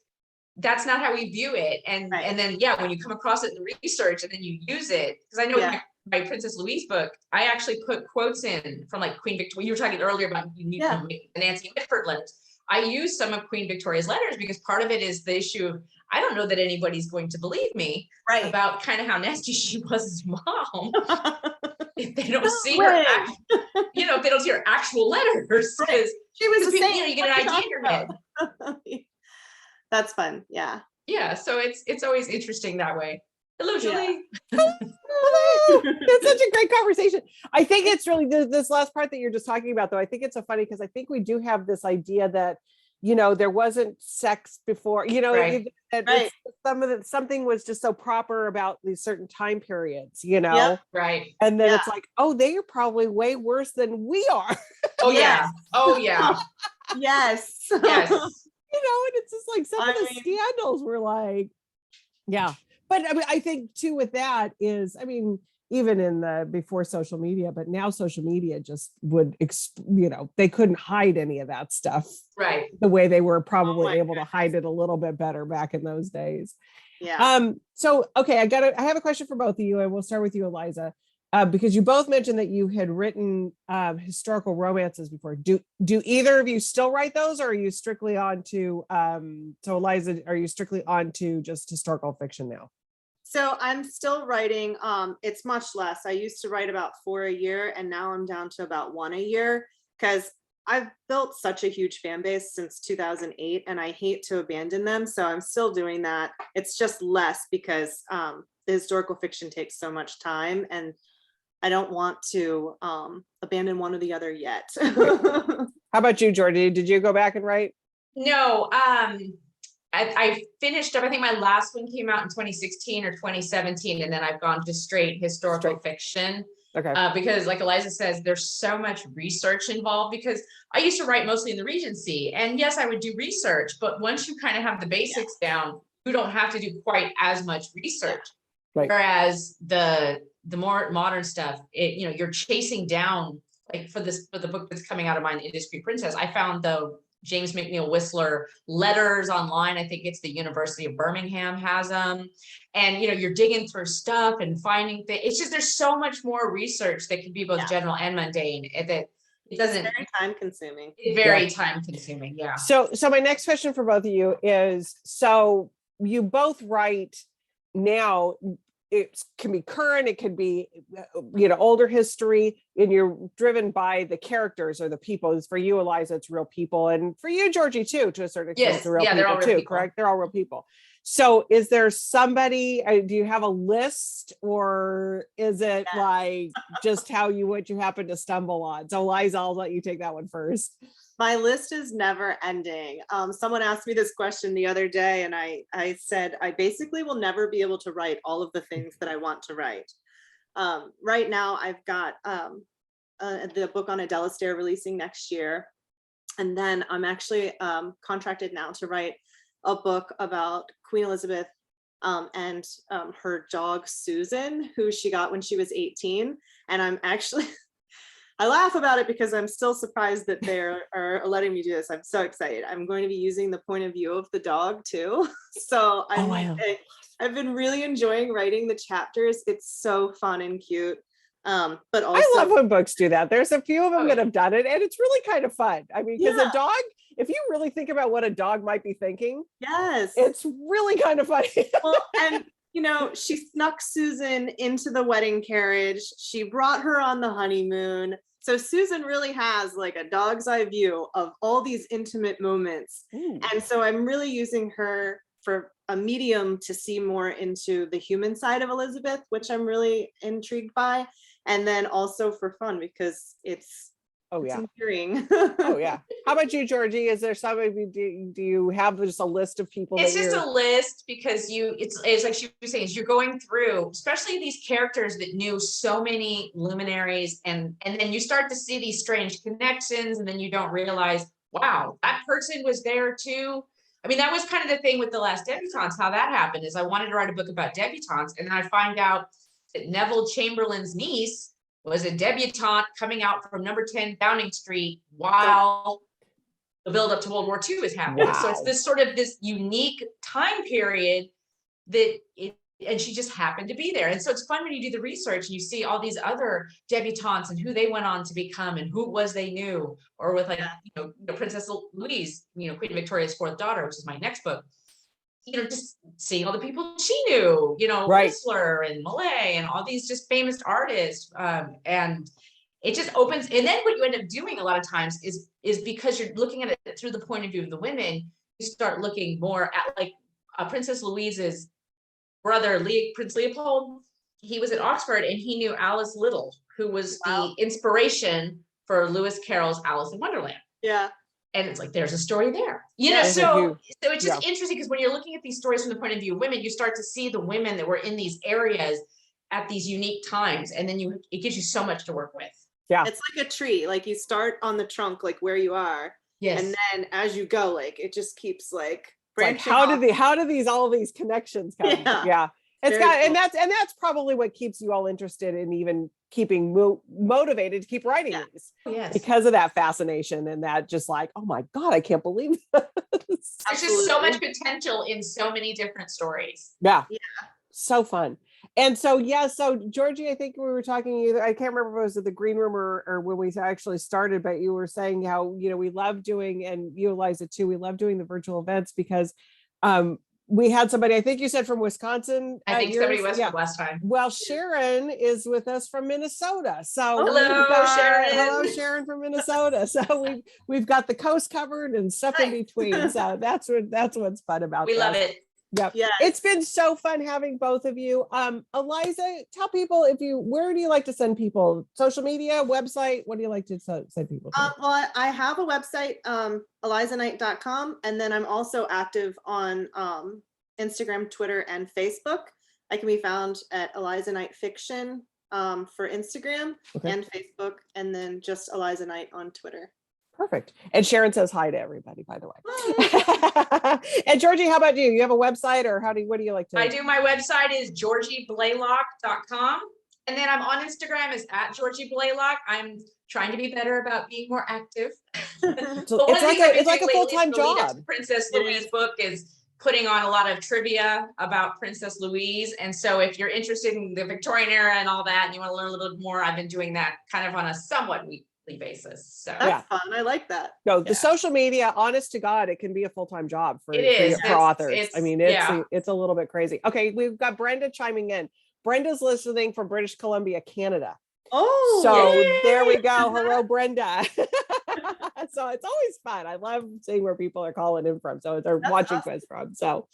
[SPEAKER 3] that's not how we view it. And then when you come across it in the research and then you use it, because I know my Princess Louise book, I actually put quotes in from Queen Victoria. You were talking earlier about the Nancy Midford letters. I use some of Queen Victoria's letters because part of it is the issue of, I don't know that anybody's going to believe me about kind of how nasty she was as mom. If they don't see her, if they don't see her actual letters, because
[SPEAKER 2] she was the same.
[SPEAKER 3] You get an idea in your head.
[SPEAKER 2] That's fun. Yeah.
[SPEAKER 3] Yeah. So it's always interesting that way. Hello, Julie.
[SPEAKER 1] That's such a great conversation. I think it's really this last part that you're just talking about, though. I think it's so funny because I think we do have this idea that, there wasn't sex before, something was just so proper about these certain time periods,
[SPEAKER 3] Right.
[SPEAKER 1] And then it's like, oh, they are probably way worse than we are.
[SPEAKER 3] Oh, yeah. Oh, yeah.
[SPEAKER 2] Yes.
[SPEAKER 3] Yes.
[SPEAKER 1] And it's just like some of the scandals were like, But I think too with that is, even in the before social media, but now social media just would, they couldn't hide any of that stuff.
[SPEAKER 3] Right.
[SPEAKER 1] The way they were probably able to hide it a little bit better back in those days.
[SPEAKER 2] Yeah.
[SPEAKER 1] So, okay, I have a question for both of you, and we'll start with you, Eliza, because you both mentioned that you had written historical romances before. Do either of you still write those, or are you strictly on to, so Eliza, are you strictly on to just historical fiction now?
[SPEAKER 2] So I'm still writing. It's much less. I used to write about 4 a year, and now I'm down to about 1 a year, because I've built such a huge fan base since 2008, and I hate to abandon them. So I'm still doing that. It's just less because the historical fiction takes so much time, and I don't want to abandon one or the other yet.
[SPEAKER 1] How about you, Georgie? Did you go back and write?
[SPEAKER 3] No, I finished up, I think my last one came out in 2016 or 2017, and then I've gone to straight historical fiction.
[SPEAKER 1] Okay.
[SPEAKER 3] Because like Eliza says, there's so much research involved, because I used to write mostly in the Regency, and yes, I would do research, but once you kind of have the basics down, you don't have to do quite as much research.
[SPEAKER 1] Right.
[SPEAKER 3] Whereas the more modern stuff, you're chasing down, like for the book that's coming out of mine, Indiscreet Princess, I found the James McNeill Whistler letters online. I think it's the University of Birmingham has them. And, you're digging through stuff and finding things. It's just, there's so much more research that can be both general and mundane. It doesn't.
[SPEAKER 2] It's very time consuming.
[SPEAKER 3] Very time consuming. Yeah.
[SPEAKER 1] So my next question for both of you is, so you both write now, it can be current, it could be, older history, and you're driven by the characters or the people. For you, Eliza, it's real people. And for you, Georgie, too, to a certain extent, it's real people
[SPEAKER 3] they're all real
[SPEAKER 1] too,
[SPEAKER 3] people.
[SPEAKER 1] Correct? They're all real people. So is there somebody, do you have a list, or is it like just what you happen to stumble on? So Eliza, I'll let you take that one first.
[SPEAKER 2] My list is never ending. Someone asked me this question the other day, and I said, I basically will never be able to write all of the things that I want to write. Right now, I've got the book on Adele Astaire releasing next year. And then I'm actually contracted now to write a book about Queen Elizabeth and her dog, Susan, who she got when she was 18. And I'm actually... I laugh about it because I'm still surprised that they are letting me do this. I'm so excited. I'm going to be using the point of view of the dog too. So I've been really enjoying writing the chapters. It's so fun and cute. But also,
[SPEAKER 1] I love when books do that. There's a few of them that have done it, and it's really kind of fun. I mean, because a dog, if you really think about what a dog might be thinking,
[SPEAKER 2] yes,
[SPEAKER 1] it's really kind of funny.
[SPEAKER 2] Well, and you know, she snuck Susan into the wedding carriage. She brought her on the honeymoon. So Susan really has like a dog's eye view of all these intimate moments. And so I'm really using her for a medium to see more into the human side of Elizabeth, which I'm really intrigued by. And then also for fun because it's endearing.
[SPEAKER 1] Oh yeah. How about you, Georgie? Is there somebody, do you have just a list of people?
[SPEAKER 3] It's just a list because it's like she was saying, you're going through, especially these characters that knew so many luminaries, and then you start to see these strange connections, and then you don't realize, wow, that person was there too. I mean, that was kind of the thing with The Last Debutantes, how that happened is I wanted to write a book about debutantes, and then I find out that Neville Chamberlain's niece was a debutante coming out from number 10 Downing Street while the build-up to World War II is happening. Wow. So it's this sort of this unique time period and she just happened to be there. And so it's fun when you do the research and you see all these other debutantes and who they went on to become and who it was they knew, or with like, Princess Louise, Queen Victoria's fourth daughter, which is my next book. Just seeing all the people she knew, Whistler and Millay and all these just famous artists. And it just opens. And then what you end up doing a lot of times is because you're looking at it through the point of view of the women, you start looking more at like Princess Louise's brother, Prince Leopold. He was at Oxford and he knew Alice Little, who was the inspiration for Lewis Carroll's Alice in Wonderland.
[SPEAKER 2] Yeah.
[SPEAKER 3] And it's like, there's a story there, so it's just interesting because when you're looking at these stories from the point of view of women, you start to see the women that were in these areas at these unique times. And then it gives you so much to work with.
[SPEAKER 1] Yeah.
[SPEAKER 2] It's like a tree, like you start on the trunk, like where you are. Yes. And then as you go, like, it just keeps like branching
[SPEAKER 1] off. How do all these connections come? Yeah. It's got, cool. and that's probably what keeps you all interested in even keeping motivated to keep writing these.
[SPEAKER 3] Yes.
[SPEAKER 1] Because of that fascination and that just like, oh my God, I can't believe this.
[SPEAKER 3] There's just so much potential in so many different stories.
[SPEAKER 1] Yeah. So fun. And so, so Georgie, I think we were talking, I can't remember if it was at the green room or when we actually started, but you were saying how, we love doing, and you, Eliza too, we love doing the virtual events because we had somebody, I think you said from Wisconsin.
[SPEAKER 3] I think somebody was from last time.
[SPEAKER 1] Well, Sharon is with us from Minnesota. So
[SPEAKER 3] Sharon.
[SPEAKER 1] Hello, Sharon from Minnesota. So we've got the coast covered and stuff in between. So that's what's fun about
[SPEAKER 3] We love it.
[SPEAKER 1] Yep. Yes. It's been so fun having both of you. Eliza, tell people where do you like to send people? Social media, website? What do you like to send people to?
[SPEAKER 2] Well, I have a website, elizaknight.com, and then I'm also active on Instagram, Twitter, and Facebook. I can be found at Eliza Knight Fiction for Instagram and Facebook, and then just Eliza Knight on Twitter.
[SPEAKER 1] Perfect. And Sharon says hi to everybody, by the way. And Georgie, how about you? You have a website, or what do you like to?
[SPEAKER 3] I do. My website is georgieblalock.com. And then I'm on Instagram as @GeorgieBlaylock. I'm trying to be better about being more active.
[SPEAKER 1] It's like a full-time job.
[SPEAKER 3] Princess Louise book is putting on a lot of trivia about Princess Louise. And so if you're interested in the Victorian era and all that, and you want to learn a little bit more, I've been doing that kind of on a somewhat weekly basis. So
[SPEAKER 2] that's fun. I like that.
[SPEAKER 1] No, the social media, honest to God, it can be a full-time job for authors. I mean, it's a little bit crazy. Okay, we've got Brenda chiming in. Brenda's listening from British Columbia, Canada.
[SPEAKER 2] Oh,
[SPEAKER 1] so there we go. Hello, Brenda. So it's always fun. I love seeing where people are calling in from. So they're watching us from. So,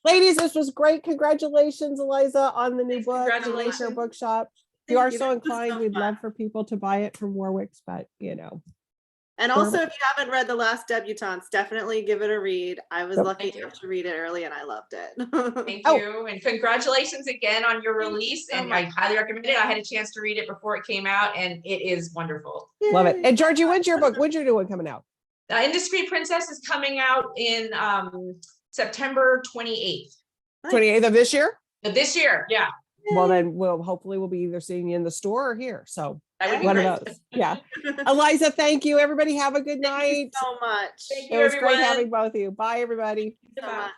[SPEAKER 1] ladies, this was great. Congratulations, Eliza, on the new book, Mayfair Bookshop. If you are so inclined, we'd love for people to buy it from Warwick's, but
[SPEAKER 2] And also, if you haven't read The Last Debutantes, definitely give it a read. I was lucky enough to read it early and I loved it.
[SPEAKER 3] Thank you. And congratulations again on your release. And I highly recommend it. I had a chance to read it before it came out and it is wonderful.
[SPEAKER 1] Love it. And Georgie, when's your book? When's your new one coming out?
[SPEAKER 3] Indiscreet Princess is coming out in September 28th.
[SPEAKER 1] 28th of this year?
[SPEAKER 3] This year, yeah.
[SPEAKER 1] Well, then hopefully we'll be either seeing you in the store or here. So
[SPEAKER 3] that would be
[SPEAKER 1] one
[SPEAKER 3] great.
[SPEAKER 1] of those. Yeah. Eliza, thank you. Everybody have a good night.
[SPEAKER 2] Thank you so much.
[SPEAKER 3] Thank you,
[SPEAKER 1] It was
[SPEAKER 3] everyone.
[SPEAKER 1] great having both of you. Bye, everybody.
[SPEAKER 2] Thank you so much.